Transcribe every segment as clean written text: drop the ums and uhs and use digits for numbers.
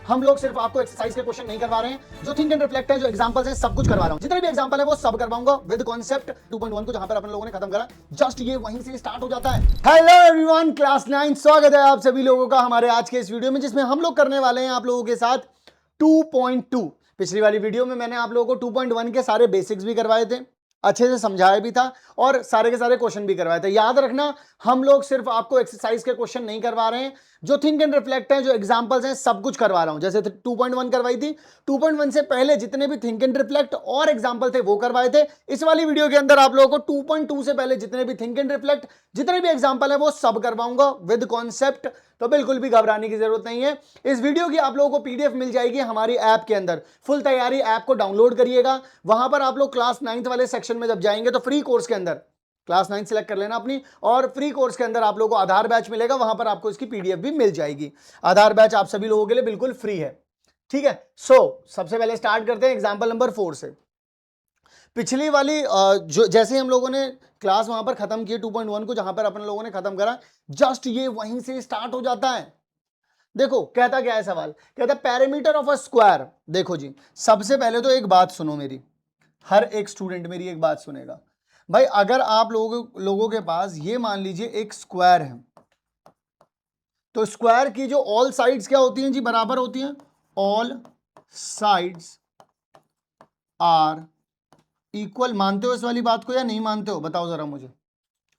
हम लोग सिर्फ आपको एक्सरसाइज के क्वेश्चन नहीं करवा रहे हैं, जो थिंक एंड रिफ्लेक्ट है, जो एग्जांपल्स हैं, सब कुछ करवा रहा हूं। जितने भी एग्जांपल है वो सब करवाऊंगा विद कॉन्सेप्ट 2.1 को, जहां पर अपन लोगों ने खत्म करा, जस्ट ये वहीं से स्टार्ट हो जाता है। हेलो एवरीवन, क्लास 9 स्वागत है आप सभी लोगों का हमारे आज के इस वीडियो में, जिसमें हम लोग करने वाले हैं आप लोगों के साथ 2.2। पिछली वाली वीडियो में मैंने आप लोगों को 2.1 के सारे बेसिक्स भी करवाए थे, अच्छे से समझाया भी था और सारे के सारे क्वेश्चन भी करवाए थे। याद रखना, हम लोग सिर्फ आपको एक्सरसाइज के क्वेश्चन नहीं करवा रहे हैं, जो थिंक एंड रिफ्लेक्ट है, जो एग्जांपल्स हैं, सब कुछ करवा रहा हूं। जैसे 2.1 करवाई थी, 2.1 से पहले जितने भी थिंक एंड रिफ्लेक्ट और एग्जांपल थे वो करवाए थे। इस वाली वीडियो के अंदर आप लोगों को 2.2 से पहले जितने भी थिंक एंड रिफ्लेक्ट, जितने भी एग्जांपल है, वो सब करवाऊंगा विद कॉन्सेप्ट। तो बिल्कुल भी घबराने की जरूरत नहीं है। इस वीडियो की आप लोगों को पीडीएफ मिल जाएगी हमारी ऐप के अंदर। फुल तैयारी ऐप को डाउनलोड करिएगा, वहां पर आप लोग क्लास 9 वाले सेक्शन में जब जाएंगे तो फ्री कोर्स के अंदर क्लास 9 सिलेक्ट कर लेना अपनी, और फ्री कोर्स के अंदर आप लोगों को आधार बैच मिलेगा, वहां पर आपको इसकी पीडीएफ भी मिल जाएगी। आधार बैच आप सभी लोगों के लिए बिल्कुल फ्री है, ठीक है। सबसे पहले स्टार्ट करते हैं एग्जांपल नंबर 4 से। पिछली वाली जो जैसे हम लोगों ने क्लास वहां पर खत्म की 2.1 को, जहां पर अपन लोगों ने खत्म करा, जस्ट ये वहीं से स्टार्ट हो जाता है। देखो कहता क्या है सवाल, कहता है पेरीमीटर ऑफ अ स्क्वायर। देखो जी, सबसे पहले तो एक बात सुनो मेरी, हर एक स्टूडेंट मेरी एक बात सुनेगा भाई। अगर आप लोगों के पास ये मान लीजिए एक स्क्वायर है, तो स्क्वायर की जो ऑल साइड्स क्या होती हैं जी, बराबर होती हैं। All sides are equal. मानते हो इस वाली बात को या नहीं मानते हो, बताओ जरा मुझे।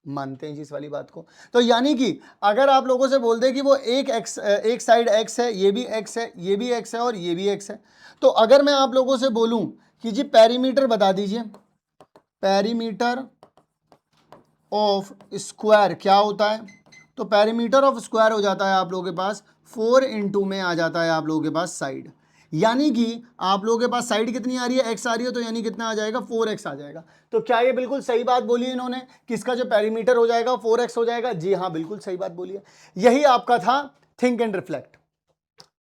मानते हैं जी इस वाली बात को। तो यानी कि अगर आप लोगों से बोल दे कि वो एक साइड एक्स है, ये भी एक्स है, ये भी एक्स है और ये भी एक्स है, तो अगर मैं आप लोगों से बोलूं कि जी पेरीमीटर बता दीजिए, पेरीमीटर ऑफ स्क्वायर क्या होता है, तो पेरीमीटर ऑफ स्क्वायर हो जाता है आप लोगों के पास 4 में आ जाता है आप लोगों के पास साइड। यानी कि आप लोगों के पास साइड कितनी आ रही है, एक्स आ रही है, तो यानी कितना आ जाएगा, 4x आ जाएगा। तो क्या ये बिल्कुल सही बात बोली है इन्होंने कि इसका जो पेरीमीटर हो जाएगा 4x हो जाएगा? जी हाँ, बिल्कुल सही बात बोली है। यही आपका था think and reflect,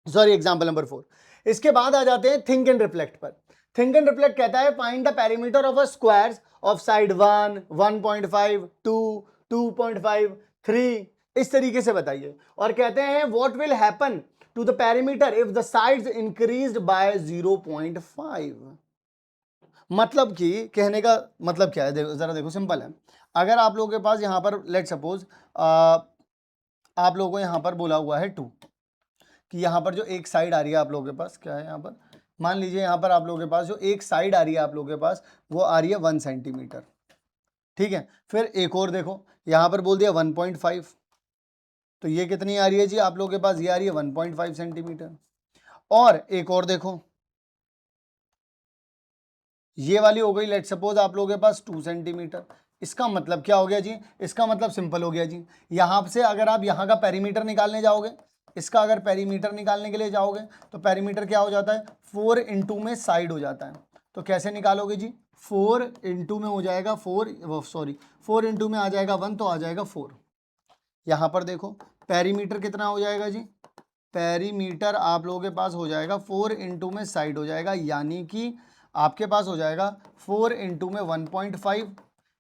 sorry example number 4। इसके बाद आ जाते हैं थिंक एंड रिफ्लेक्ट पर। थिंक एंड रिफ्लेक्ट कहता है find the perimeter of a square of side 1, 1.5, 2, 2.5, 3, इस तरीके से बताइए। और कहते हैं what will happen to the perimeter if the sides increased by 0.5। मतलब कि कहने का मतलब क्या है, देखो जरा, देखो सिंपल है। अगर आप लोगों के पास यहां पर लेट सपोज आप लोगों को यहां पर बोला हुआ है 2, कि यहां पर जो एक साइड आ रही है आप लोगों के पास, क्या है यहां पर, मान लीजिए यहां पर आप लोगों के पास जो एक साइड आ रही है आप लोगों के पास, वो आ रही है 1 सेंटीमीटर, ठीक है। फिर एक और देखो, यहां पर बोल दिया 1.5, तो ये कितनी आ रही है जी आप लोगों के पास, ये आ रही है 1.5 सेंटीमीटर। और एक और देखो, ये वाली हो गई लेट सपोज आप लोगों के पास 2 सेंटीमीटर। इसका मतलब क्या हो गया जी, इसका मतलब सिंपल हो गया जी, यहां से अगर आप यहां का पेरीमीटर निकालने जाओगे, इसका अगर पेरीमीटर निकालने के लिए जाओगे, तो पेरीमीटर क्या हो जाता है, 4 इंटू में साइड हो जाता है। तो कैसे निकालोगे जी, 4 इंटू में हो जाएगा 4 इंटू में आ जाएगा 1, तो आ जाएगा 4। यहां पर देखो पेरीमीटर कितना हो जाएगा जी, पेरीमीटर आप लोगों के पास हो जाएगा 4 इंटू में साइड हो जाएगा, यानी कि आपके पास हो जाएगा 4 इंटू में 1.5,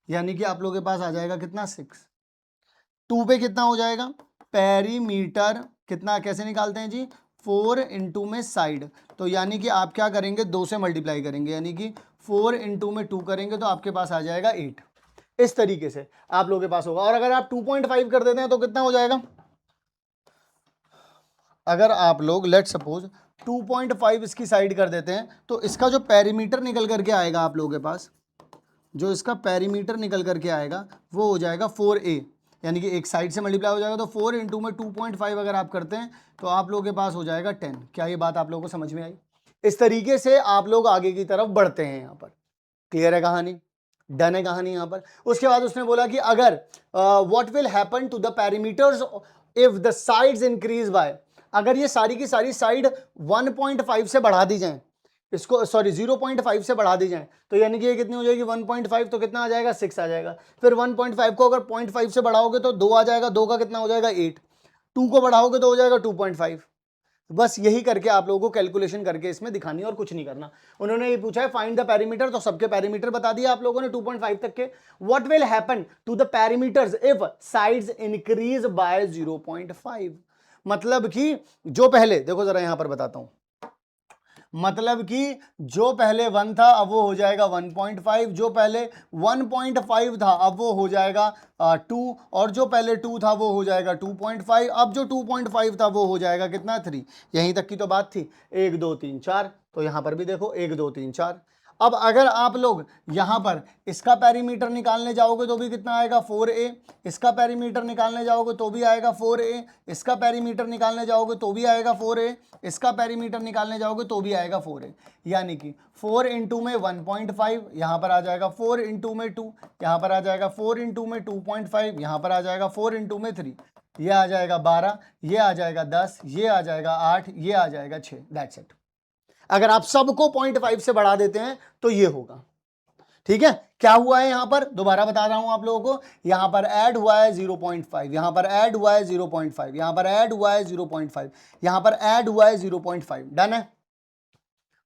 यानी कि आप लोगों के पास आ जाएगा कितना, 6। 2 पे कितना हो जाएगा, पेरीमीटर कितना, कैसे निकालते हैं जी, 4 इंटू में साइड, तो यानी कि आप क्या करेंगे, 2 से मल्टीप्लाई करेंगे, यानी कि 4 इंटू में 2 करेंगे तो आपके पास आ जाएगा 8। इस तरीके से आप लोगों के पास होगा। और अगर आप 2.5 कर देते हैं तो कितना हो जाएगा, अगर आप लोग लेट सपोज 2.5 इसकी साइड कर देते हैं, तो इसका जो पेरीमीटर निकल करके आएगा आप लोगों के पास, जो इसका पेरीमीटर निकल करके आएगा वो हो जाएगा 4a, यानी कि एक साइड से मल्टीप्लाई हो जाएगा, तो 4 इंटू में 2.5 अगर आप करते हैं तो आप लोगों के पास हो जाएगा 10। क्या ये बात आप लोगों को समझ में आई? इस तरीके से आप लोग आगे की तरफ बढ़ते हैं। यहाँ पर क्लियर है कहानी, डन है कहानी यहाँ पर। उसके बाद उसने बोला कि अगर what will happen to the perimeters if the sides increase by, अगर ये सारी की सारी साइड 1.5 से बढ़ा दी जाए, इसको सॉरी 0.5 से बढ़ा दी जाए, तो यानी कि ये कितनी हो जाएगी 1.5, तो कितना आ जाएगा, 6 आ जाएगा। फिर 1.5 को अगर 0.5 से बढ़ाओगे तो 2 आ जाएगा, 2 का कितना हो जाएगा 8, 2 को बढ़ाओगे तो हो जाएगा 2.5। बस यही करके आप लोगों को कैलकुलेशन करके इसमें दिखानी है और कुछ नहीं करना। उन्होंने ये पूछा है फाइंड द पेरीमीटर, तो सबके पेरीमीटर बता दिया आप लोगों ने 2.5 तक के। What will happen to the perimeters if sides increase by 0.5, मतलब कि जो पहले, देखो जरा यहां पर बताता हूं, मतलब कि जो पहले 1 था अब वो हो जाएगा 1.5, जो पहले 1.5 था अब वो हो जाएगा 2, और जो पहले 2 था वो हो जाएगा 2.5, अब जो 2.5 था वो हो जाएगा कितना 3। यहीं तक की तो बात थी, 1 2 3 4। तो यहां पर भी देखो 1 2 3 4। अब अगर आप लोग यहां पर इसका पेरीमीटर निकालने जाओगे तो भी कितना आएगा 4a, इसका पेरीमीटर निकालने जाओगे तो भी आएगा 4a, इसका पेरीमीटर निकालने जाओगे तो भी आएगा 4a, इसका पेरीमीटर निकालने जाओगे तो भी आएगा 4a। यानी कि 4 इंटू में 1.5 यहां पर आ जाएगा, 4 इंटू में 2 यहां पर आ जाएगा, 4 इंटू में 2.5 यहां पर आ जाएगा, 4 इंटू में 3 ये आ जाएगा 12, ये आ जाएगा 10, ये आ जाएगा 8, ये आ जाएगा 6। That's it. अगर आप सबको 0.5 से बढ़ा देते हैं तो ये होगा। ठीक है, क्या हुआ है यहां पर, दोबारा बता रहा हूं आप लोगों को, यहां पर ऐड हुआ है 0.5, यहां पर ऐड हुआ है 0.5, यहां पर ऐड हुआ है 0.5, यहां पर ऐड हुआ है 0.5। डन है,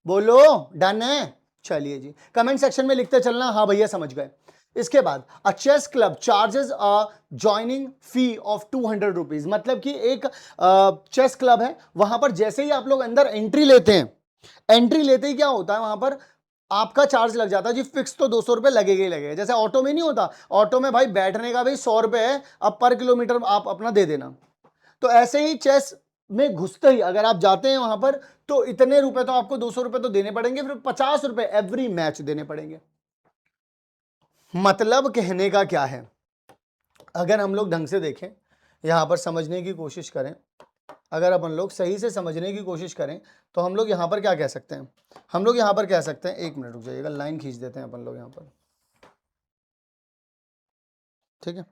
बोलो डन है। चलिए जी, कमेंट सेक्शन में लिखते चलना हाँ भैया समझ गए। इसके बाद a chess club charges a joining fee of 200 rupees, मतलब कि एक चेस क्लब है, वहां पर जैसे ही आप लोग अंदर एंट्री लेते हैं, एंट्री लेते ही क्या होता है वहां पर आपका चार्ज लग जाता है जी, फिक्स तो 200 रुपए लगेगा ही लगेगा। जैसे ऑटो में नहीं होता, ऑटो में भाई बैठने का भी 100 रुपए है, अब पर किलोमीटर आप अपना दे देना। तो ऐसे ही चेस में घुसते ही अगर आप जाते हैं वहां पर तो इतने रुपए तो आपको 200 रुपए तो देने पड़ेंगे, फिर 50 रुपए एवरी मैच देने पड़ेंगे। मतलब कहने का क्या है, अगर हम लोग ढंग से देखें, यहां पर समझने की कोशिश करें, अगर अपन लोग सही से समझने की कोशिश करें तो हम लोग यहां पर क्या कह सकते हैं, हम लोग यहां पर कह सकते हैं, एक मिनट रुक जाइएगा, लाइन खींच देते हैं अपन लोग यहां पर। ठीक है,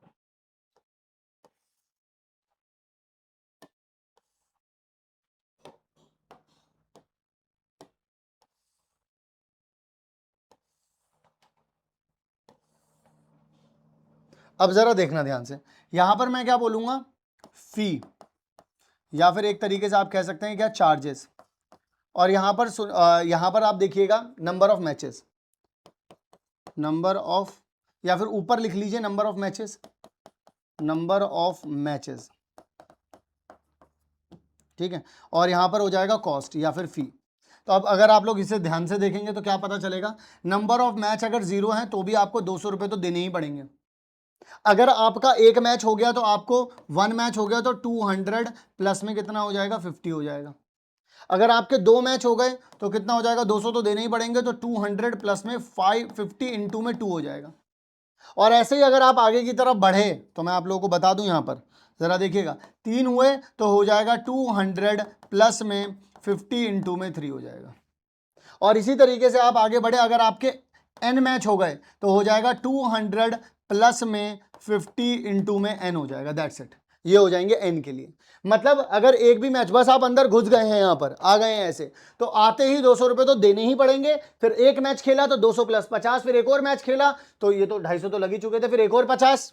अब जरा देखना ध्यान से, यहां पर मैं क्या बोलूंगा, फी, या फिर एक तरीके से आप कह सकते हैं क्या, चार्जेस। और यहां पर आप देखिएगा number of matches, number of, या फिर ऊपर लिख लीजिए number of matches, number of matches. ठीक है, और यहां पर हो जाएगा कॉस्ट या फिर फी। तो अब अगर आप लोग इसे ध्यान से देखेंगे तो क्या पता चलेगा, नंबर ऑफ मैच अगर 0 है तो भी आपको 200 रुपए तो देने ही पड़ेंगे। अगर आपका एक मैच हो गया तो आपको 1 मैच हो गया तो 200 प्लस में कितना हो जाएगा, 50 हो जाएगा। अगर आपके 2 मैच हो गए तो कितना हो जाएगा, 200 तो देने ही पड़ेंगे, तो 200 प्लस में 550 इंटू में 2 हो जाएगा। और ऐसे ही अगर आप आगे की तरफ बढ़े तो मैं आप लोगों को बता दूं, यहां पर जरा देखिएगा, 3 हुए तो हो जाएगा 200 प्लस में 50 इंटू में 3 हो जाएगा। और इसी तरीके से आप आगे बढ़े, अगर आपके n मैच हो गए तो हो जाएगा 200 प्लस में 50 इंटू में n हो जाएगा। दैट्स इट, ये हो जाएंगे n के लिए। मतलब अगर एक भी मैच, बस आप अंदर घुस गए हैं, यहां पर आ गए हैं ऐसे, तो आते ही 200 रुपए तो देने ही पड़ेंगे। फिर एक मैच खेला तो 200 प्लस 50, फिर एक और मैच खेला तो ये तो 250 तो लग ही चुके थे, फिर एक और 50,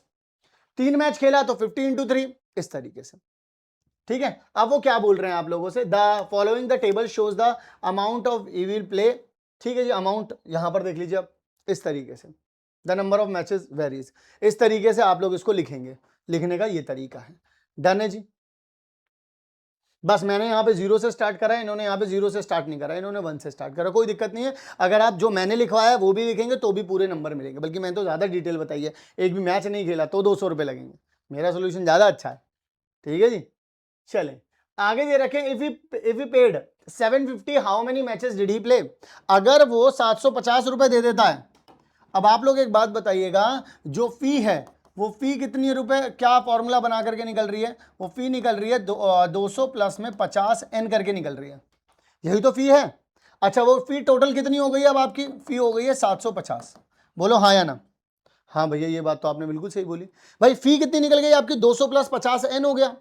3 मैच खेला तो 50 इंटू 3, इस तरीके से। ठीक है, अब वो क्या बोल रहे हैं आप लोगों से, the following the table shows the amount of evil play. ठीक है जी, अमाउंट यहां पर देख लीजिए आप, इस तरीके से, the number of matches varies, इस तरीके से आप लोग इसको लिखेंगे, लिखने का ये तरीका है। डन है जी, बस मैंने यहाँ पे 0 से स्टार्ट करा है, इन्होंने यहाँ पे 0 से स्टार्ट नहीं करा, इन्होंने 1 से स्टार्ट करा, कोई दिक्कत नहीं है। अगर आप जो मैंने लिखवाया है वो भी लिखेंगे तो भी पूरे नंबर मिलेंगे, बल्कि मैंने तो ज़्यादा डिटेल बताई है, एक भी मैच नहीं खेला तो 200 रुपये लगेंगे, मेरा सोल्यूशन ज़्यादा अच्छा है। ठीक है जी, चलें आगे ये रखें, if he paid 750 how many matches did he play, अगर वो 750 रुपए दे देता है। अब आप लोग एक बात बताइएगा, जो फी है वो फी कितनी रुपए, क्या फॉर्मूला बना करके निकल रही है, वो फी निकल रही है 200 प्लस में 50 n करके निकल रही है, यही तो फी है। अच्छा, वो फी टोटल कितनी हो गई है, अब आपकी फी हो गई है 750, बोलो हाँ या ना। हाँ भैया, ये बात तो आपने बिल्कुल सही बोली, भाई फी कितनी निकल गई आपकी, 200 प्लस 50 n हो गया।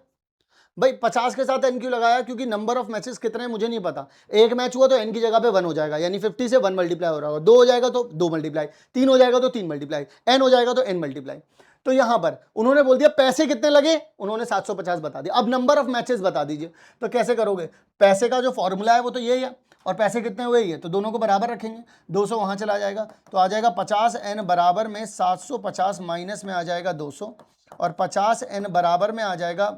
भाई 50 के साथ n क्यों लगाया, क्योंकि नंबर ऑफ मैचेस कितने हैं मुझे नहीं पता, एक मैच हुआ तो n की जगह पे 1 हो जाएगा, यानी 50 से 1 मल्टीप्लाई हो रहा होगा, 2 हो जाएगा तो 2 मल्टीप्लाई, 3 हो जाएगा तो 3 मल्टीप्लाई, n हो जाएगा तो n मल्टीप्लाई। तो यहां पर उन्होंने बोल दिया पैसे कितने लगे, उन्होंने 750 बता दिया, अब नंबर ऑफ मैचेस बता दीजिए। तो कैसे करोगे, पैसे का जो फॉर्मूला है वो तो यही है, और पैसे कितने हुए ये, तो दोनों को बराबर रखेंगे, 200 वहां चला जाएगा तो आ जाएगा 50n बराबर में 750 माइनस में आ जाएगा 200, और 50n बराबर में आ जाएगा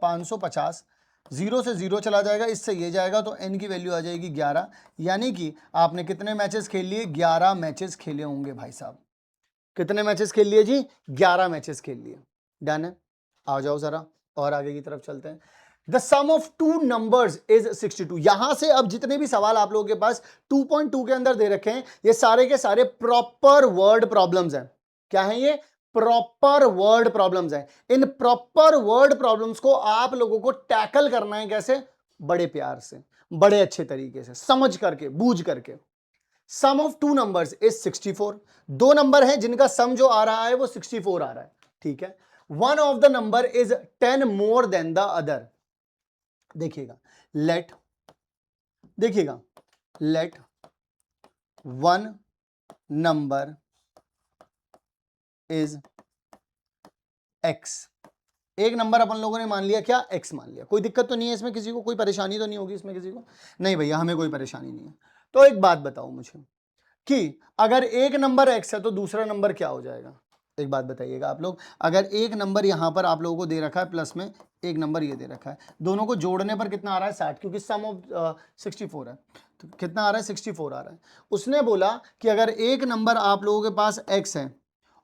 550, 0 से 0 चला जाएगा, इससे ये जाएगा तो n की वैल्यू आ जाएगी 11, यानी कि आपने कितने मैचेस खेल लिए? 11 मैचेस खेले होंगे भाई साहब। कितने मैचेस खेल लिए जी? 11 मैचेस खेल लिए। डन है। आ जाओ जरा और आगे की तरफ चलते हैं। The sum of two numbers is 62। यहां से अब जितने भी सवाल आप लोगों के पास 2.2 के अंदर दे रखे हैं, ये सारे के सारे प्रॉपर वर्ड प्रॉब्लम्स हैं। क्या है ये? प्रॉपर वर्ड प्रॉब्लम्स हैं। इन प्रॉपर वर्ड प्रॉब्लम्स को आप लोगों को टैकल करना है कैसे? बड़े प्यार से, बड़े अच्छे तरीके से, समझ करके, बूझ करके। सम ऑफ टू नंबर्स इज 64। दो नंबर है जिनका सम जो आ रहा है वो 64 आ रहा है, ठीक है। One of the number is 10 more than the other. देखिएगा, let one number is x। एक नंबर अपन लोगों ने मान लिया, क्या? x मान लिया। कोई दिक्कत तो नहीं है इसमें? किसी को कोई परेशानी तो नहीं होगी इसमें किसी को? नहीं भैया, हमें कोई परेशानी नहीं है। तो एक बात बताओ मुझे कि अगर एक नंबर x है तो दूसरा नंबर क्या हो जाएगा? एक बात बताइएगा आप लोग, अगर एक नंबर यहां पर आप लोगों को दे रखा है प्लस में, एक नंबर ये दे रखा है, दोनों को जोड़ने पर कितना आ रहा है? 60, क्योंकि सम ऑफ 64 है, तो कितना आ रहा है? 64 आ रहा है। उसने बोला कि अगर एक नंबर आप लोगों के पास x है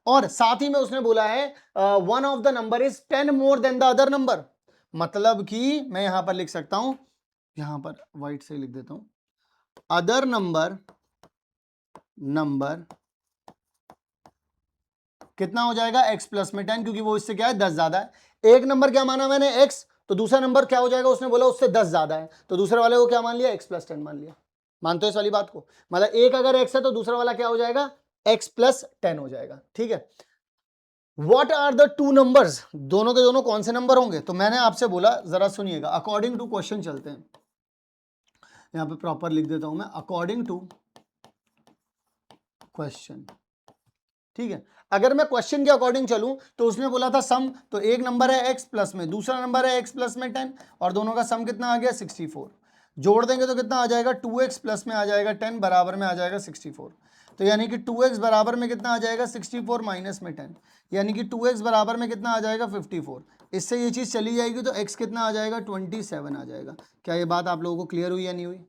और साथ ही में उसने बोला है one of the number is 10 more than the other number, मतलब कि मैं यहां पर लिख सकता हूं, यहां पर व्हाइट से लिख देता हूं, अदर नंबर कितना हो जाएगा? x प्लस में 10, क्योंकि वो इससे क्या है? 10 ज्यादा है। एक नंबर क्या माना मैंने? x, तो दूसरा नंबर क्या हो जाएगा? उसने बोला उससे 10 ज्यादा है, तो दूसरे वाले को क्या मान लिया? x प्लस 10 मान लिया। मानते हो इस वाली बात को? मतलब एक अगर x है तो दूसरा वाला क्या हो जाएगा? x प्लस 10 हो जाएगा, ठीक है। What are the two numbers? दोनों के दोनों कौन से नंबर होंगे? तो मैंने आपसे बोला, जरा सुनिएगा, अकॉर्डिंग टू क्वेश्चन चलते हैं। यहां पे प्रॉपर लिख देता हूं मैं, अकॉर्डिंग टू क्वेश्चन, ठीक है। अगर मैं क्वेश्चन के अकॉर्डिंग चलूं तो उसने बोला था सम, तो एक नंबर है x प्लस में, दूसरा नंबर है x प्लस में 10, और दोनों का सम कितना आ गया? 64। जोड़ देंगे तो कितना आ जाएगा? 2x प्लस में आ जाएगा 10, बराबर में आ जाएगा 64। तो यानी कि 2x बराबर में कितना आ जाएगा? 64 माइनस में 10, यानी कि 2x बराबर में कितना आ जाएगा? 54। इससे ये चीज़ चली जाएगी तो x कितना आ जाएगा? 27 आ जाएगा। क्या ये बात आप लोगों को क्लियर हुई या नहीं हुई?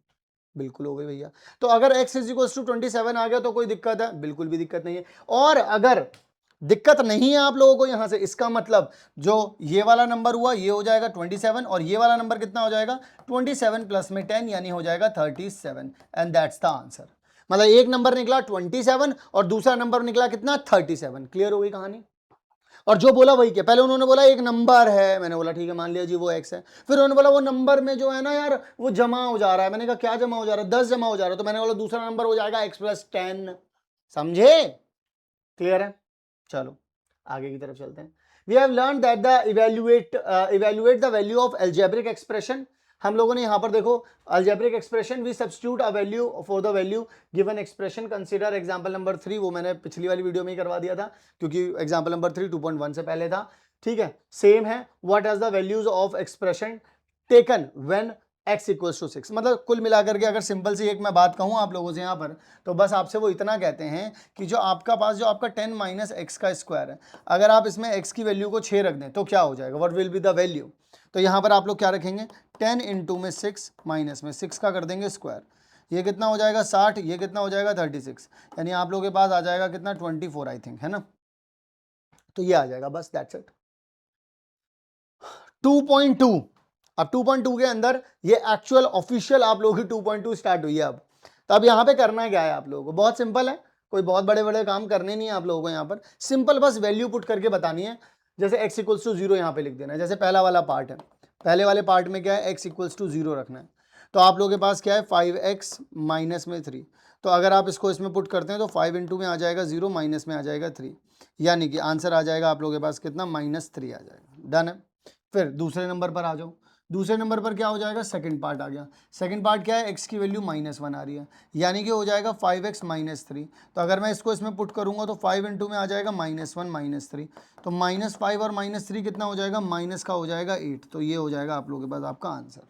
बिल्कुल हो गई भैया। तो अगर x इज इक्वल टू 27 आ गया तो कोई दिक्कत है? बिल्कुल भी दिक्कत नहीं है। और अगर दिक्कत नहीं है आप लोगों को यहां से, इसका मतलब जो ये वाला नंबर हुआ ये हो जाएगा 27, और ये वाला नंबर कितना हो जाएगा? 27 प्लस में 10, यानी हो जाएगा 37, एंड दैट्स द आंसर। मतलब एक नंबर निकला 27 और दूसरा नंबर निकला कितना? 37। क्लियर हो गई कहानी? और जो बोला वही क्या, पहले उन्होंने बोला एक नंबर है, मैंने बोला ठीक है मान लिया जी वो x है। फिर उन्होंने बोला वो नंबर में जो है ना यार वो जमा हो जा रहा है, मैंने कहा क्या जमा हो जा रहा है? 10 जमा हो जा रहा है, तो मैंने बोला दूसरा नंबर हो जाएगा x प्लस 10। समझे? क्लियर है? चलो आगे की तरफ चलते हैं। We have learn that the evaluate the value of algebraic expression. हम लोगों ने यहां पर देखो algebraic expression, we substitute a value for the value given expression, consider example number 3। वो मैंने पिछली वाली वीडियो में ही करवा दिया था, क्योंकि एग्जांपल नंबर 3 2.1 से पहले था, ठीक है। सेम है, what are the values of expression taken when x equals to 6। मतलब कुल मिलाकर के अगर सिंपल सी एक मैं बात कहूं आप लोगों से यहां पर, तो बस आपसे वो इतना कहते हैं कि जो आपका पास जो आपका 10 माइनस एक्स का स्क्वायर है, अगर आप इसमें x की वैल्यू को 6 रख दें तो क्या हो जाएगा? What will be the value? तो यहां पर आप लोग क्या रखेंगे? 10 इंटू में 6 माइनस में 6 का कर देंगे स्क्वायर, ये कितना हो जाएगा? 60, ये कितना हो जाएगा? 36, यानी आप लोगों के पास आ जाएगा कितना? 24 आई थिंक, है ना। तो ये आ जाएगा, बस दैट्स इट। 2.2, अब 2.2 के अंदर ये एक्चुअल ऑफिशियल आप लोगों की 2.2 स्टार्ट हुई है अब। तो अब यहाँ पे करना क्या है आप लोगों को? बहुत सिंपल है, कोई बहुत बड़े बड़े काम करने नहीं है आप लोगों को। यहाँ पर सिंपल बस वैल्यू पुट करके बतानी है। जैसे x इक्वल्स टू 0 यहाँ पे लिख देना है, जैसे पहला वाला पार्ट है, पहले वाले पार्ट में क्या है? x इक्वल्स टू 0 रखना है। तो आप लोगों के पास क्या है? 5x माइनस में 3। तो अगर आप इसको इसमें पुट करते हैं तो 5 इंटू में आ जाएगा 0, माइनस में आ जाएगा 3, यानी कि आंसर आ जाएगा आप लोगों के पास कितना? -3 आ जाएगा। डन है। फिर दूसरे नंबर पर आ जाओ। दूसरे नंबर पर क्या हो जाएगा? सेकंड पार्ट आ गया। सेकंड पार्ट क्या है? x की वैल्यू -1 आ रही है, यानी कि हो जाएगा 5x माइनस 3। तो अगर मैं इसको इसमें पुट करूंगा तो 5 इंटू में आ जाएगा -1 माइनस 3, तो -5 और -3 कितना हो जाएगा? माइनस का हो जाएगा 8। तो ये हो जाएगा आप लोगों के पास आपका आंसर।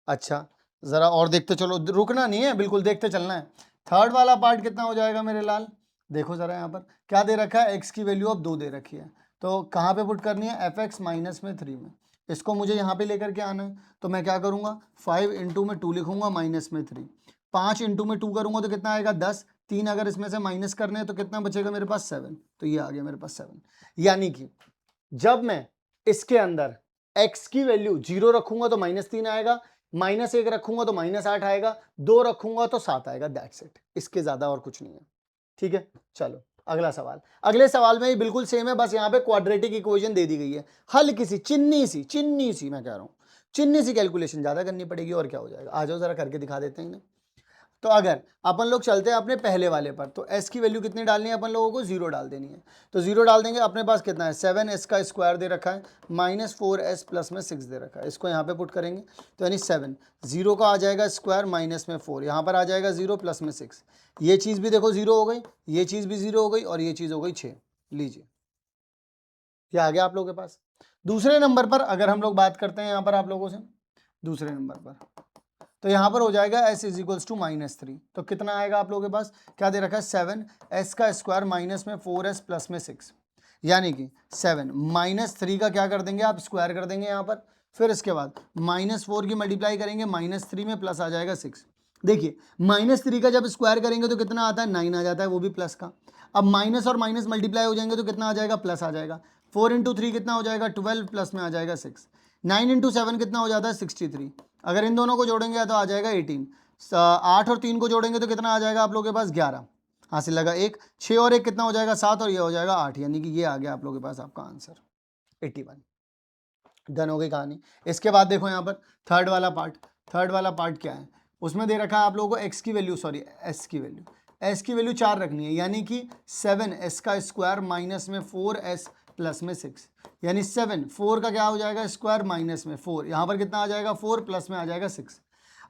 अच्छा जरा और देखते चलो, रुकना नहीं है, बिल्कुल देखते चलना है। थर्ड वाला पार्ट कितना हो जाएगा मेरे लाल? देखो जरा यहाँ पर क्या दे रखा है? x की वैल्यू अब 2 दे रखी है, तो कहाँ पे पुट करनी है? fx माइनस में 3 में। इसको मुझे यहाँ पे लेकर के आना है, तो मैं क्या करूँगा 5 इंटू में 2 लिखूंगा माइनस में 3, 5 इंटू में 2 करूँगा तो कितना आएगा 10, 3 अगर इसमें से माइनस करने हैं तो कितना बचेगा मेरे पास 7, तो ये आ गया मेरे पास 7। यानी कि जब मैं इसके अंदर x की वैल्यू 0 रखूंगा तो -3 आएगा, -1 रखूंगा तो -8 आएगा, 2 रखूंगा तो 7 आएगा, दैट्स इट, इसके ज्यादा और कुछ नहीं है। ठीक है, चलो अगला सवाल। अगले सवाल में बिल्कुल सेम है, बस यहाँ पे क्वाड्रेटिक इक्वेशन दे दी गई है, हल्की सी चिन्नी सी मैं कह रहा हूँ, चिन्नी सी कैलकुलेशन ज्यादा करनी पड़ेगी और क्या हो जाएगा। आ जाओ जरा करके दिखा देते हैं इन्हें। तो अगर अपन लोग चलते हैं अपने पहले वाले पर, तो s की वैल्यू कितनी डालनी है अपन लोगों को, 0 डाल देनी है। तो 0 डाल देंगे, अपने पास कितना है 7s का स्क्वायर दे रखा है, -4s प्लस में 6 दे रखा है, इसको यहाँ पे पुट करेंगे तो यानी 7, 0 का आ जाएगा स्क्वायर माइनस में 4, यहाँ पर आ जाएगा 0 प्लस में 6, ये चीज़ भी देखो 0 हो गई, ये चीज़ भी 0 हो गई और ये चीज़ हो गई 6। लीजिए ये आ गया आप लोगों के पास। दूसरे नंबर पर अगर हम लोग बात करते हैं यहाँ पर आप लोगों से, दूसरे नंबर पर तो यहाँ पर हो जाएगा s इज इक्वल्स टू -3, तो कितना आएगा आप लोगों के पास, क्या दे रखा है 7s का स्क्वायर माइनस में 4s प्लस में 6, यानी कि 7 -3 का क्या कर देंगे आप स्क्वायर कर देंगे यहाँ पर, फिर इसके बाद -4 की मल्टीप्लाई करेंगे -3 में प्लस आ जाएगा 6। देखिए -3 का जब स्क्वायर करेंगे तो कितना आता है 9 आ जाता है, वो भी प्लस का। अब माइनस और माइनस मल्टीप्लाई हो जाएंगे तो कितना आ जाएगा प्लस आ जाएगा, 4 इंटू 3 कितना हो जाएगा 12 प्लस में आ जाएगा 6, 9 इंटू 7 कितना हो जाता है 63, अगर इन दोनों को जोड़ेंगे तो आ जाएगा 18, 8 और 3 को जोड़ेंगे तो कितना आ जाएगा आप लोगों के पास 11, हासिल लगा 1, 6 और 1 कितना हो जाएगा 7 और ये हो जाएगा 8, यानी कि ये आ गया आप लोगों के पास आपका आंसर 81। डन हो गई कहानी। इसके बाद देखो यहाँ पर थर्ड वाला पार्ट क्या है, उसमें दे रखा है आप लोगों को x की वैल्यू सॉरी s की वैल्यू 4 रखनी है, यानी कि 7s का स्क्वायर माइनस में 4s प्लस में 6, यानी 7 4 का क्या हो जाएगा स्क्वायर माइनस में 4, यहाँ पर कितना आ जाएगा 4 प्लस में आ जाएगा 6।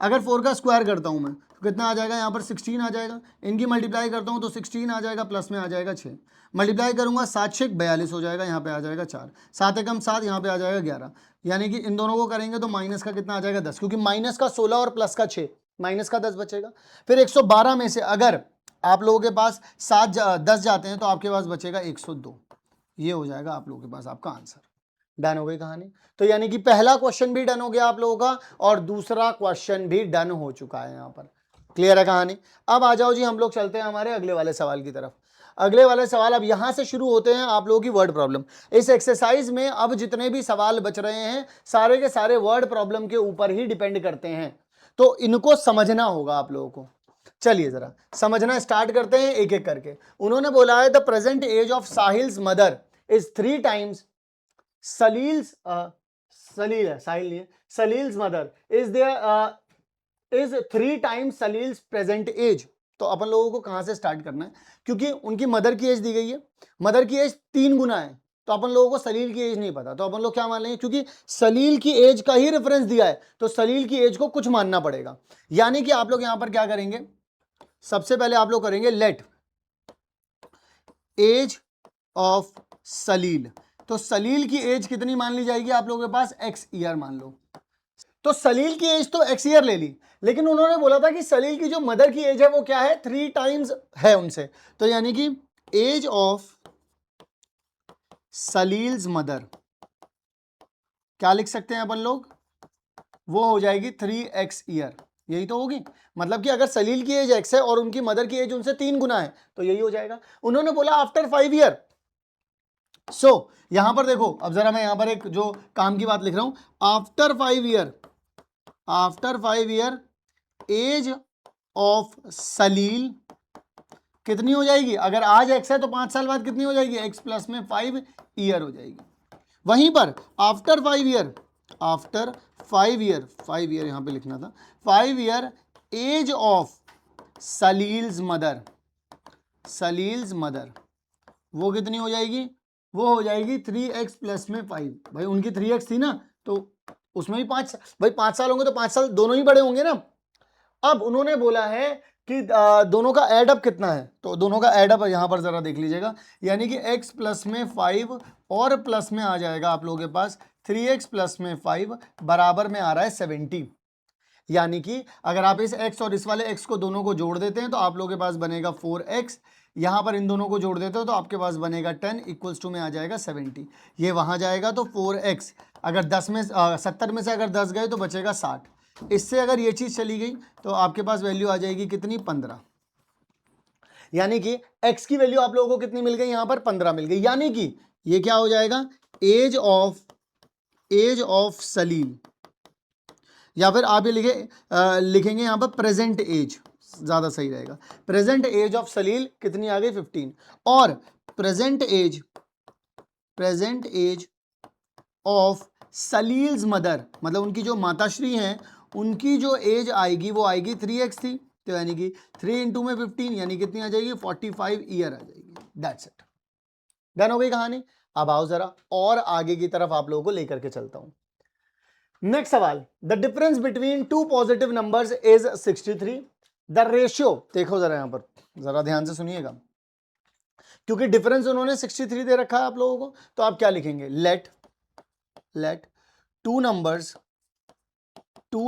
अगर 4 का स्क्वायर करता हूँ मैं तो कितना आ जाएगा यहाँ पर 16 आ जाएगा, इनकी मल्टीप्लाई करता हूँ तो 16 आ जाएगा प्लस में आ जाएगा 6, मल्टीप्लाई करूँगा 7 6 42 हो जाएगा, यहाँ पे आ जाएगा 4, 7 एकम 7, यहाँ पे आ जाएगा 11, यानी कि इन दोनों को करेंगे तो माइनस का कितना आ जाएगा 10, क्योंकि माइनस का 16 और प्लस का 6, माइनस का 10 बचेगा। फिर 112 में से अगर आप लोगों के पास 10 जाते हैं तो आपके पास बचेगा 102, ये हो जाएगा आप लोगों के पास आपका आंसर। डन हो गई कहानी। तो यानी कि पहला क्वेश्चन भी डन हो गया आप लोगों का और दूसरा क्वेश्चन भी डन हो चुका है यहाँ पर। क्लियर है कहानी। अब आ जाओ जी हम लोग चलते हैं हमारे अगले वाले सवाल की तरफ। अगले वाले सवाल अब यहां से शुरू होते हैं आप लोगों की वर्ड प्रॉब्लम। इस एक्सरसाइज में अब जितने भी सवाल बच रहे हैं सारे के सारे वर्ड प्रॉब्लम के ऊपर ही डिपेंड करते हैं, तो इनको समझना होगा आप लोगों को। चलिए जरा समझना स्टार्ट करते हैं एक एक करके। उन्होंने बोला है the present age of Sahil's mother is 3 times Salil's Salil's mother is 3 times Salil's present age. तो अपन लोगों को कहां से स्टार्ट करना है, क्योंकि उनकी मदर की एज दी गई है, मदर की एज 3 गुना है, तो अपन लोगों को सलील की एज नहीं पता, तो अपन लोग क्या मान लेंगे, क्योंकि सलील की एज का ही रेफरेंस दिया है तो सलील की एज को कुछ मानना पड़ेगा। यानी कि आप लोग यहां पर क्या करेंगे, सबसे पहले आप लोग करेंगे लेट एज ऑफ सलील। तो सलील की एज कितनी मान ली जाएगी आप लोगों के पास, x ईयर मान लो। तो सलील की एज तो x ईयर ले ली, लेकिन उन्होंने बोला था कि सलील की जो मदर की एज है वो क्या है, 3 टाइम्स है उनसे, तो यानी कि एज ऑफ सलील्स मदर क्या लिख सकते हैं अपन लोग, वो हो जाएगी 3x ईयर, यही तो होगी। मतलब कि अगर सलील की एज x है और उनकी मदर की एज उनसे 3 गुना है तो यही हो जाएगा। उन्होंने बोला आफ्टर 5 ईयर। सो यहां पर देखो, अब जरा मैं यहां पर एक जो काम की बात लिख रहा हूं, आफ्टर 5 ईयर एज ऑफ सलील कितनी हो जाएगी, अगर आज x है तो 5 साल बाद कितनी हो जाएगी, x प्लस में 5 ईयर हो जाएगी। वहीं पर आफ्टर 5 ईयर यहां पे लिखना था, 5 ईयर एज ऑफ सलील्स मदर वो कितनी हो जाएगी, वो हो जाएगी 3x प्लस में 5। भाई उनकी 3x थी ना, तो उसमें भी 5, भाई 5 साल होंगे तो 5 साल दोनों ही बड़े होंगे ना। अब उन्होंने बोला है कि दोनों का एड अप कितना है, तो दोनों का एड अप यहां पर जरा देख लीजिएगा, यानी कि x प्लस में 5 और प्लस में आ जाएगा आप लोगों के पास 3x प्लस में 5 बराबर में आ रहा है 70। यानी कि अगर आप इस x और इस वाले x को दोनों को जोड़ देते हैं तो आप लोगों के पास बनेगा 4x, यहां पर इन दोनों को जोड़ देते हो तो आपके पास बनेगा 10 इक्वल्स टू में आ जाएगा 70। ये वहां जाएगा तो 4x, अगर 70 में से अगर 10 गए तो बचेगा 60। इससे अगर ये चीज चली गई तो आपके पास वैल्यू आ जाएगी कितनी, 15। यानी कि x की वैल्यू आप लोगों को कितनी मिल गई, यहां पर 15 मिल गई। यानी कि ये क्या हो जाएगा, एज ऑफ सलील, या फिर आप ये लिखेंगे यहां पर प्रेजेंट एज, ज्यादा सही रहेगा। प्रेजेंट एज ऑफ सलील कितनी आ गई, 15। और प्रेजेंट एज ऑफ सलील्स मदर, मतलब उनकी जो माताश्री हैं उनकी जो एज आएगी वो आएगी 3x थी, तो यानी कि 3 इंटू में 15 यानी कितनी आ जाएगी, 45 ईयर आ जाएगी। दैट्स इट, डन हो गई कहानी। अब आओ जरा और आगे की तरफ आप लोगों को लेकर के चलता हूं। नेक्स्ट सवाल, the difference between two positive numbers is 63। The ratio, देखो जरा यहां पर जरा ध्यान से सुनिएगा, क्योंकि डिफरेंस उन्होंने 63 दे रखा है आप लोगों को, तो आप क्या लिखेंगे, let two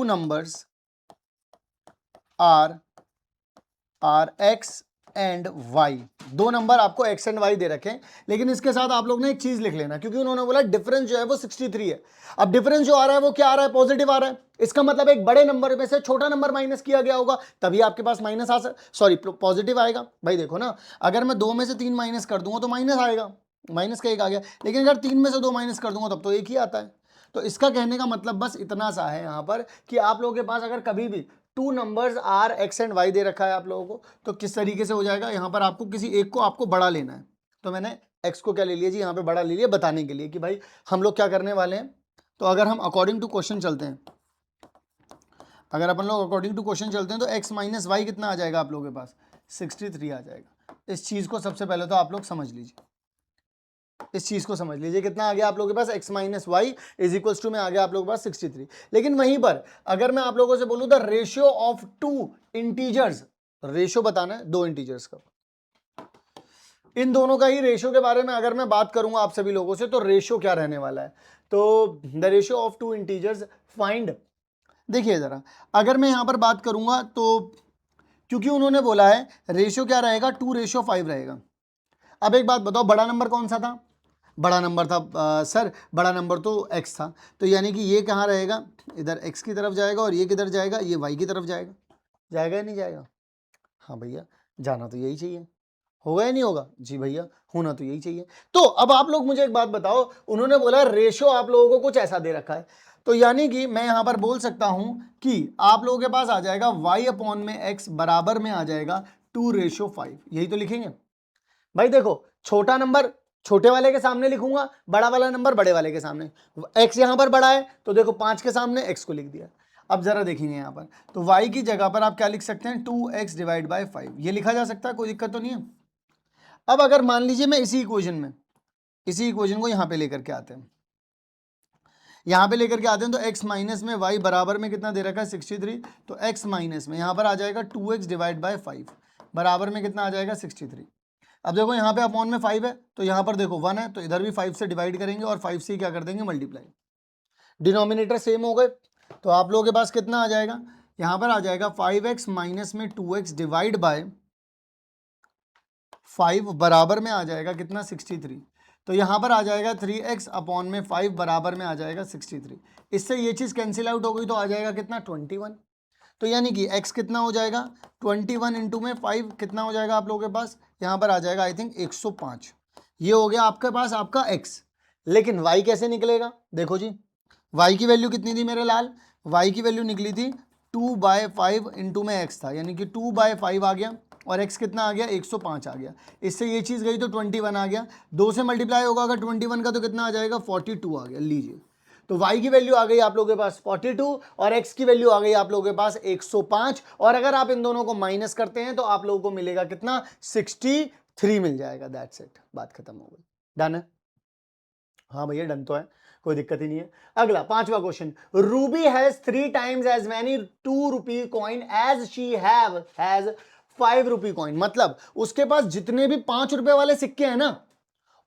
numbers are x and y. दो नंबर आपको एक्स एंड वाई दे रखे हैं, लेकिन इसके साथ आप लोग ने एक चीज लिख लेना, क्योंकि उन्होंने बोला डिफरेंस जो है वो 63 है। अब डिफरेंस जो आ रहा है वो क्या आ रहा है, पॉजिटिव आ रहा है। इसका मतलब एक बड़े नंबर में से छोटा नंबर माइनस किया गया होगा, तभी आपके पास माइनस पॉजिटिव आएगा। भाई देखो ना, अगर मैं 2 में से 3 माइनस कर दूंगा तो माइनस आएगा, माइनस का 1 आ गया। लेकिन अगर 3 में से 2 माइनस कर दूंगा तब तो 1 ही आता है। तो इसका कहने का मतलब बस इतना सा है यहां पर कि आप लोगों के पास अगर कभी भी two numbers are x and y दे रखा है आप लोगों को, तो किस तरीके से हो जाएगा, यहां पर आपको किसी एक को आपको बड़ा लेना है। तो मैंने एक्स को क्या ले लिया जी, यहां पे बड़ा ले लिया, बताने के लिए कि भाई हम लोग क्या करने वाले हैं। तो अगर हम अकॉर्डिंग टू क्वेश्चन चलते हैं, अगर अपन लोग अकॉर्डिंग टू क्वेश्चन चलते हैं तो एक्स माइनस वाई कितना आ जाएगा आप लोगों के पास, 63 आ जाएगा। इस चीज को सबसे पहले तो आप लोग समझ लीजिए, इस चीज को समझ लीजिए, कितना आ गया आप लोगों के पास, x minus y is equals to में आ गया आप लोगों के पास 63। लेकिन वहीं पर अगर मैं आप लोगों से बोलूं the ratio of two integers, ratio बताना है दो इंटीजर्स का, इन दोनों का ही रेशियो के बारे में अगर मैं बात करूंगा आप सभी लोगों से, तो रेशियो क्या रहने वाला है, तो the ratio of two integers find. देखिए जरा, अगर मैं यहां पर बात करूंगा तो क्योंकि उन्होंने बोला है रेशियो क्या रहेगा, 2:5 रहेगा। अब एक बात बताओ, बड़ा नंबर कौन सा था, बड़ा नंबर था सर, बड़ा नंबर तो x था, तो यानी कि ये कहाँ रहेगा, इधर x की तरफ जाएगा, और ये किधर जाएगा, ये y की तरफ जाएगा। जाएगा या नहीं जाएगा, हाँ भैया जाना तो यही चाहिए, होगा या नहीं होगा, जी भैया होना तो यही चाहिए। तो अब आप लोग मुझे एक बात बताओ, उन्होंने बोला रेशियो आप लोगों को कुछ ऐसा दे रखा है, तो यानी कि मैं यहां पर बोल सकता हूं कि आप लोगों के पास आ जाएगा y अपॉन में x बराबर में आ जाएगा 2:5, यही तो लिखेंगे। भाई देखो, छोटा नंबर छोटे वाले के सामने लिखूंगा, बड़ा वाला नंबर बड़े वाले के सामने। x यहां पर बड़ा है तो देखो 5 के सामने x को लिख दिया। अब जरा देखेंगे यहां पर, तो y की जगह पर आप क्या लिख सकते हैं, 2x डिवाइड बाय 5, ये लिखा जा सकता है, कोई दिक्कत तो नहीं है। अब अगर मान लीजिए मैं इसी इक्वेशन को यहां पे लेकर के आते हैं, तो x माइनस में y बराबर में कितना दे रखा है, 63, तो x माइनस में यहां पर आ जाएगा 2x डिवाइड बाय 5 बराबर में कितना आ जाएगा, 63। अब देखो यहाँ पे अपॉन में 5 है, तो यहाँ पर देखो 1 है, तो इधर भी 5 से डिवाइड करेंगे और 5 से क्या कर देंगे, मल्टीप्लाई। डिनोमिनेटर सेम हो गए, तो आप लोगों के पास कितना आ जाएगा, यहाँ पर आ जाएगा 5x माइनस में 2x डिवाइड बाय 5 बराबर में आ जाएगा कितना, 63। तो यहाँ पर आ जाएगा 3x अपॉन में 5 बराबर में आ जाएगा 63। इससे ये चीज़ कैंसिल आउट हो गई, तो आ जाएगा कितना, 21। तो यानी कि x कितना हो जाएगा, 21 इंटू में 5 कितना हो जाएगा आप लोगों के पास, यहाँ पर आ जाएगा आई थिंक 105। ये हो गया आपके पास आपका x। लेकिन y कैसे निकलेगा, देखो जी, y की वैल्यू कितनी थी मेरे लाल, y की वैल्यू निकली थी 2/5 इंटू में x था, यानी कि 2/5 आ गया, और x कितना आ गया, 105 आ गया। इससे ये चीज़ गई तो 21 आ गया, 2 से मल्टीप्लाई होगा अगर 21 का तो कितना आ जाएगा, 42 आ गया। लीजिए, तो y की वैल्यू आ गई आप लोगों के पास 42 और x की वैल्यू आ गई आप लोगों के पास 105, और अगर आप इन दोनों को माइनस करते हैं तो आप लोगों को मिलेगा कितना, 63 मिल जाएगा। दैट्स इट, बात खत्म हो गई। डन है, हाँ भैया डन तो है, कोई दिक्कत ही नहीं है। अगला 5वां question, Ruby has 3 times as many 2 rupee coin as she has 5 rupee coin. मतलब उसके पास जितने भी 5 रुपए वाले सिक्के हैं ना,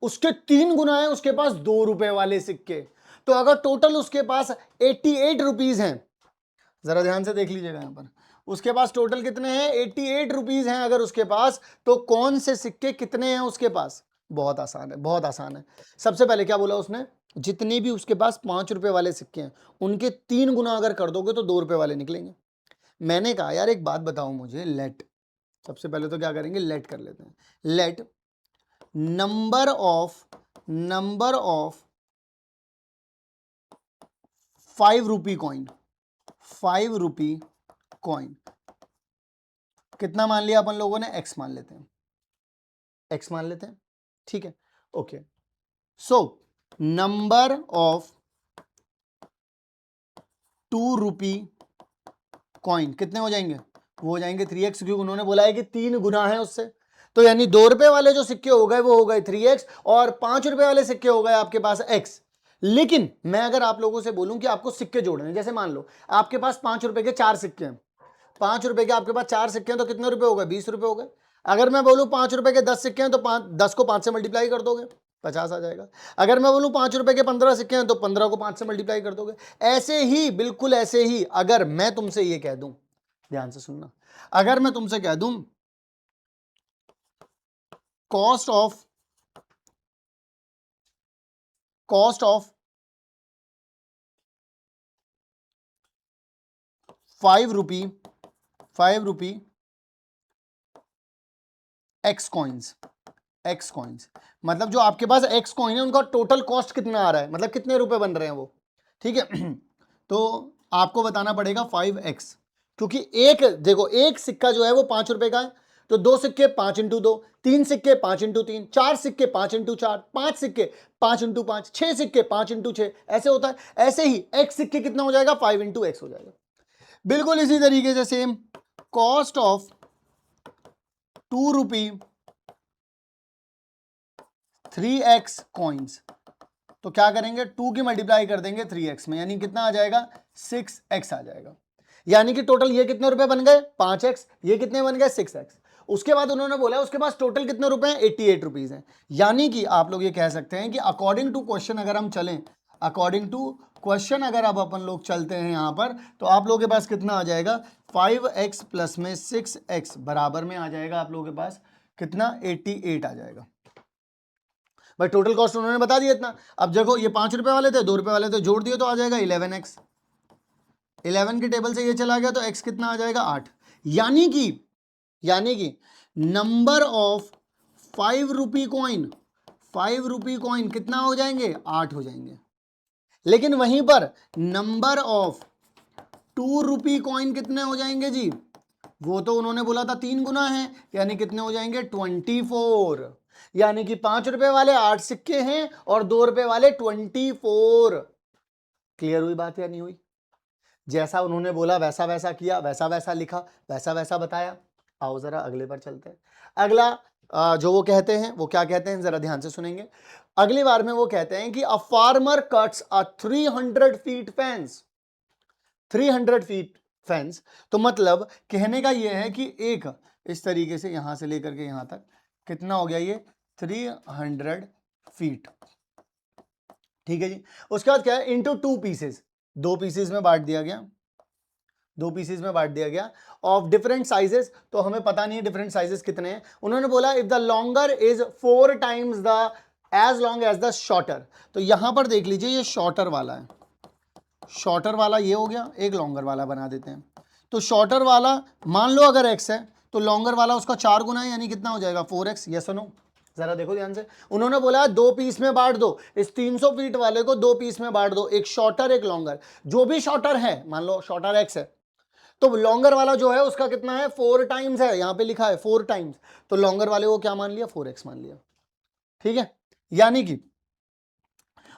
उसके 3 गुना है उसके पास 2 रुपए वाले सिक्के। तो अगर टोटल उसके पास 88 रुपीज हैं, जरा ध्यान से देख लीजिएगा यहाँ पर, उसके पास टोटल कितने हैं, 88 रुपीज हैं अगर उसके पास, तो कौन से सिक्के कितने हैं उसके पास? बहुत आसान है, बहुत आसान है। सबसे पहले क्या बोला उसने, जितने भी उसके पास 5 रुपए वाले सिक्के हैं उनके 3 गुना अगर कर दोगे तो 2 रुपए वाले निकलेंगे। मैंने कहा यार एक बात बताओ मुझे, लेट, सबसे पहले तो क्या करेंगे, लेट कर लेते हैं। Let number of 5 rupee coin, 5 rupee coin कितना मान लिया अपन लोगों ने, एक्स मान लेते हैं, एक्स मान लेते हैं, ठीक है, okay. So number of 2 rupee coin कितने हो जाएंगे, वो हो जाएंगे 3x, क्योंकि उन्होंने बोला है कि 3 गुना है उससे, तो यानी 2 रुपए वाले जो सिक्के हो गए वो हो गए 3x, और 5 रुपए वाले सिक्के हो गए आपके पास x। लेकिन मैं अगर आप लोगों से बोलूं कि आपको सिक्के जोड़ने, जैसे मान लो आपके पास 5 रुपए के 4 सिक्के हैं, 5 रुपए के आपके पास 4 सिक्के हैं, तो कितने रुपए हो गए, 20 रुपए हो गए। अगर मैं बोलूं 5 रुपए के 10 सिक्के हैं, तो 10 को 5 से मल्टीप्लाई कर दोगे, 50 आ जाएगा। अगर मैं बोलूं 5 रुपए के 15 सिक्के हैं, तो 15 को 5 से मल्टीप्लाई कर दोगे। ऐसे ही, बिल्कुल ऐसे ही, अगर मैं तुमसे ये कह दूं, ध्यान से सुनना, अगर मैं तुमसे कह दूं cost of 5 rupee x coins, मतलब जो आपके पास एक्स कॉइन है उनका टोटल कॉस्ट कितना आ रहा है, मतलब कितने रुपए बन रहे हैं वो, ठीक है। तो आपको बताना पड़ेगा 5x, क्योंकि एक, देखो एक सिक्का जो है वो 5 रुपए का है, तो 2 सिक्के 5 इंटू 2, 3 सिक्के 5 इंटू 3, 4 सिक्के 5 इंटू 4, 5 सिक्के 5 इंटू 5, 6 सिक्के 5 इंटू 6, ऐसे होता है। ऐसे ही x सिक्के कितना हो जाएगा, 5 इंटू एक्स हो जाएगा। बिल्कुल इसी तरीके से same, cost of 2 rupee 3x coins, तो क्या करेंगे, 2 की मल्टीप्लाई कर देंगे 3x में, यानी कितना आ जाएगा, 6x आ जाएगा। यानी कि टोटल ये कितने रुपए बन गए, 5x, ये कितने बन गए, 6x। उसके बाद उन्होंने बोला उसके पास टोटल कितने रुपए हैं, 88 रुपीज हैं। यानी कि आप लोग ये कह सकते हैं कि अकॉर्डिंग टू क्वेश्चन अगर हम चलें, अकॉर्डिंग टू क्वेश्चन अगर अब अपन लोग चलते हैं यहां पर, तो आप लोगों के पास कितना आ जाएगा, 5x प्लस में 6x बराबर में आ जाएगा आप लोगों के पास कितना, 88 आ जाएगा। भाई टोटल कॉस्ट उन्होंने बता दिया इतना। अब देखो ये 5 रुपए वाले थे, 2 रुपए वाले थे, जोड़ दिए तो आ जाएगा 11x। 11 की टेबल से ये चला गया तो x कितना आ जाएगा, 8। यानी कि number of 5 rupee coin, 5 rupee coin कितना हो जाएंगे, 8 हो जाएंगे। लेकिन वहीं पर नंबर ऑफ 2 रुपी कॉइन कितने हो जाएंगे जी, वो तो उन्होंने बोला था 3 गुना है, यानी कितने हो जाएंगे, 24। यानी कि 5 रुपए वाले 8 सिक्के हैं और 2 रुपए वाले 24। क्लियर हुई बात या नहीं हुई? जैसा उन्होंने बोला वैसा वैसा किया, वैसा वैसा लिखा, वैसा वैसा बताया। आओ जरा अगले पर चलते हैं। अगला जो वो कहते हैं, वो क्या कहते हैं, जरा ध्यान से सुनेंगे। अगली बार में वो कहते हैं कि a farmer cuts a 300 feet fence, 300 feet fence, तो मतलब कहने का ये है कि एक इस तरीके से यहां से लेकर के यहां तक कितना हो गया, ये 300 फीट, ठीक है जी। उसके बाद क्या है, इंटू 2 पीसेस, 2 पीसेस में बांट दिया गया, 2 पीसेस में बांट दिया गया, ऑफ डिफरेंट साइजेस, तो हमें पता नहीं है डिफरेंट साइजेस कितने हैं। उन्होंने बोला if the longer is 4 times the as long as the shorter, तो यहां पर देख लीजिए ये शॉर्टर वाला है, शॉर्टर वाला ये हो गया, एक लॉन्गर वाला बना देते हैं। तो शॉर्टर वाला मान लो अगर x है, तो लॉन्गर वाला उसका 4 गुना है, यानी कितना हो जाएगा, 4x। यस और नो, जरा देखो ध्यान से। उन्होंने बोला 2 पीस में बांट दो, इस 300 फीट वाले को 2 पीस में बांट दो, एक शॉर्टर एक लॉन्गर। जो भी शॉर्टर है, मान लो शॉर्टर x है, तो लॉन्गर वाला जो है उसका कितना है, 4 टाइम्स है, यहां पे लिखा है 4 टाइम्स, तो लॉन्गर वाले को क्या मान लिया, 4x मान लिया, ठीक है। यानी कि,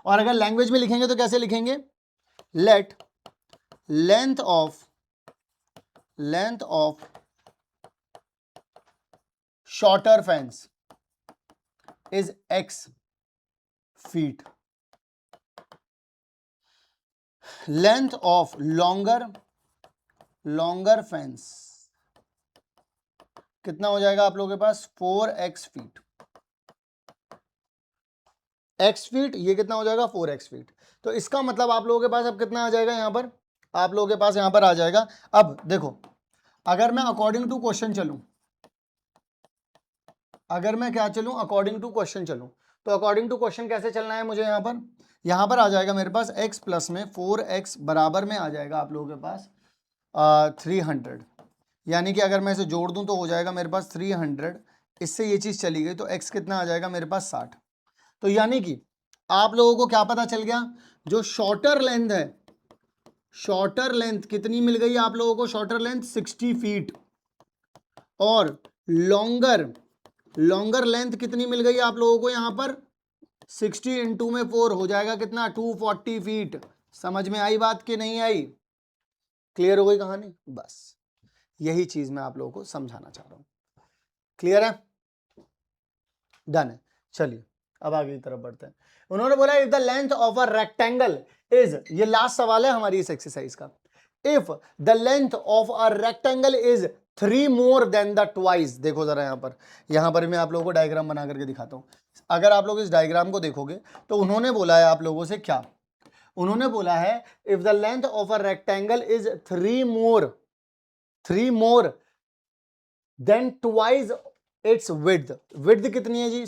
और अगर लैंग्वेज में लिखेंगे तो कैसे लिखेंगे, late length of shorter fence is x feet, length of longer fence कितना हो जाएगा आप लोगों के पास, 4x फीट, x फीट, ये कितना हो जाएगा, 4x फीट। तो इसका मतलब आप लोगों के पास अब कितना आ जाएगा यहां पर, आप लोगों के पास यहां पर आ जाएगा। अब देखो, अगर मैं अकॉर्डिंग टू क्वेश्चन चलूं, अगर मैं क्या चलूं, अकॉर्डिंग टू क्वेश्चन चलूं, तो अकॉर्डिंग टू क्वेश्चन कैसे चलना है मुझे, यहां पर आ जाएगा मेरे पास x प्लस में 4x बराबर में आ जाएगा आप लोगों के पास 300, यानी कि अगर मैं इसे जोड़ दूं तो हो जाएगा मेरे पास 300, इससे ये चीज चली गई तो x कितना आ जाएगा मेरे पास 60। तो यानी कि आप लोगों को क्या पता चल गया, जो शॉर्टर लेंथ है, शॉर्टर लेंथ कितनी मिल गई आप लोगों को, शॉर्टर लेंथ 60 फीट, और लॉन्गर लॉन्गर लेंथ कितनी मिल गई आप लोगों को यहां पर 60 इंटू में 4 हो जाएगा कितना, 240 फीट। समझ में आई बात कि नहीं आई, क्लियर हो गई कहानी, बस यही चीज मैं आप लोगों को समझाना चाह रहा हूं। क्लियर है, डन है। चलिए अब आगे की तरफ बढ़ते हैं। उन्होंने बोला if the length of a rectangle is, ये लास्ट सवाल है हमारी इस एक्सरसाइज का, if the length of a rectangle is 3 more than the twice. देखो जरा यहां पर मैं आप लोगों को डायग्राम बना करके दिखाता हूं। अगर आप लोग इस डायग्राम को देखोगे तो उन्होंने बोला है आप लोगों से क्या, उन्होंने बोला है if the length of a rectangle is 3 more than twice its width. Width कितनी है जी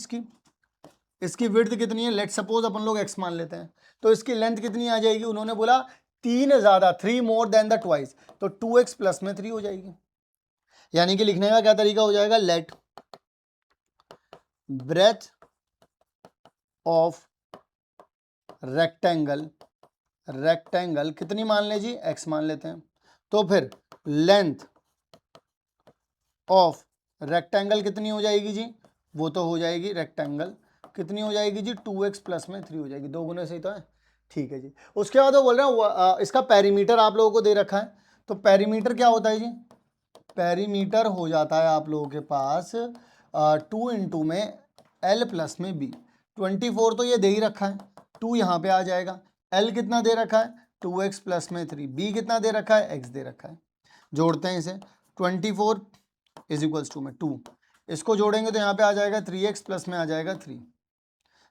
इसकी विड्थ कितनी है, लेट सपोज अपन लोग x मान लेते हैं, तो इसकी लेंथ कितनी आ जाएगी, उन्होंने बोला 3 ज्यादा, 3 मोर देन द ट्वाइस, तो 2x प्लस में 3 हो जाएगी। यानी कि लिखने का क्या तरीका हो जाएगा, लेट ब्रेथ ऑफ रेक्टेंगल कितनी मान ले जी, x मान लेते हैं, तो फिर लेंथ ऑफ रेक्टेंगल कितनी हो जाएगी जी, वो तो हो जाएगी रेक्टेंगल कितनी हो जाएगी जी, 2x प्लस में 3 हो जाएगी, 2 गुने से ही तो है, ठीक है जी। उसके बाद वो बोल रहे हैं इसका पेरीमीटर आप लोगों को दे रखा है, तो पेरीमीटर क्या होता है जी, पेरीमीटर हो जाता है आप लोगों के पास 2 इंटू में L प्लस में B। 24 तो ये दे ही रखा है, 2 यहाँ पे आ जाएगा, L कितना दे रखा है 2x प्लस में 3, B कितना दे रखा है x दे रखा है। जोड़ते हैं इसे, 24 इज इक्वल्स टू में 2, इसको जोड़ेंगे तो यहाँ पे आ जाएगा 3x प्लस में आ जाएगा 3,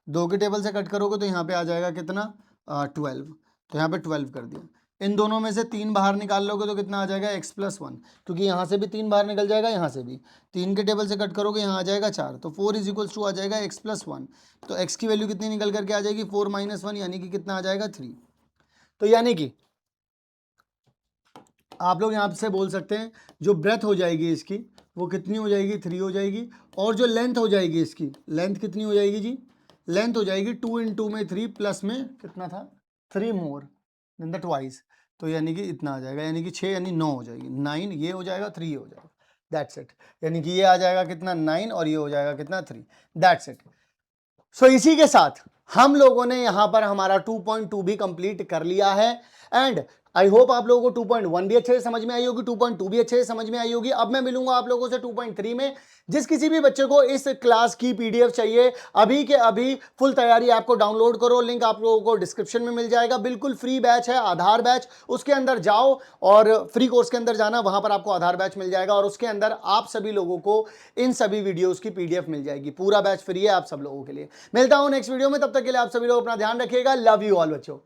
2 के टेबल से कट करोगे तो यहाँ पे आ जाएगा कितना 12, तो यहाँ पे 12 कर दिया। इन दोनों में से 3 बाहर निकाल लोगे तो कितना आ जाएगा x प्लस 1, क्योंकि यहाँ से भी 3 बाहर निकल जाएगा, यहाँ से भी 3 के टेबल से कट करोगे यहाँ आ जाएगा 4, तो 4 इज इक्वल्स टू आ जाएगा x प्लस 1, तो x की वैल्यू कितनी निकल करके आ जाएगी 4 माइनस 1, यानी कि कितना आ जाएगा 3। तो यानी कि आप लोग यहाँ से बोल सकते हैं जो ब्रेथ हो जाएगी इसकी वो कितनी हो जाएगी 3 हो जाएगी, और जो लेंथ हो जाएगी इसकी, लेंथ कितनी हो जाएगी जी, लेंथ हो जाएगी 2 इंटू में 3 प्लस में कितना था 3 मोर देन द ट्वाइस, तो यानी कि इतना आ जाएगा, यानी कि 6 यानी 9 हो जाएगी, 9 ये हो जाएगा 3 हो जाएगा, दैट्स इट। यानी कि ये आ जाएगा कितना 9 और ये हो जाएगा कितना 3, दैट्स इट। सो इसी के साथ हम लोगों ने यहां पर हमारा 2.2 भी कंप्लीट कर लिया है, एंड आई होप आप लोगों को 2.1 भी अच्छे से समझ में आई होगी, 2.2 भी अच्छे से समझ में आई होगी। अब मैं मिलूंगा आप लोगों से 2.3 में। जिस किसी भी बच्चे को इस क्लास की पीडीएफ चाहिए, अभी के अभी फुल तैयारी ऐप को डाउनलोड करो, लिंक आप लोगों को डिस्क्रिप्शन में मिल जाएगा। बिल्कुल फ्री बैच है, आधार बैच, उसके अंदर जाओ और फ्री कोर्स के अंदर जाना, वहां पर आपको आधार बैच मिल जाएगा और उसके अंदर आप सभी लोगों को इन सभी वीडियोस की पीडीएफ मिल जाएगी। पूरा बैच फ्री है आप सब लोगों के लिए। मिलता हूं नेक्स्ट वीडियो में, तब तक के लिए आप सभी लोग अपना ध्यान रखिएगा। लव यू ऑल बच्चों।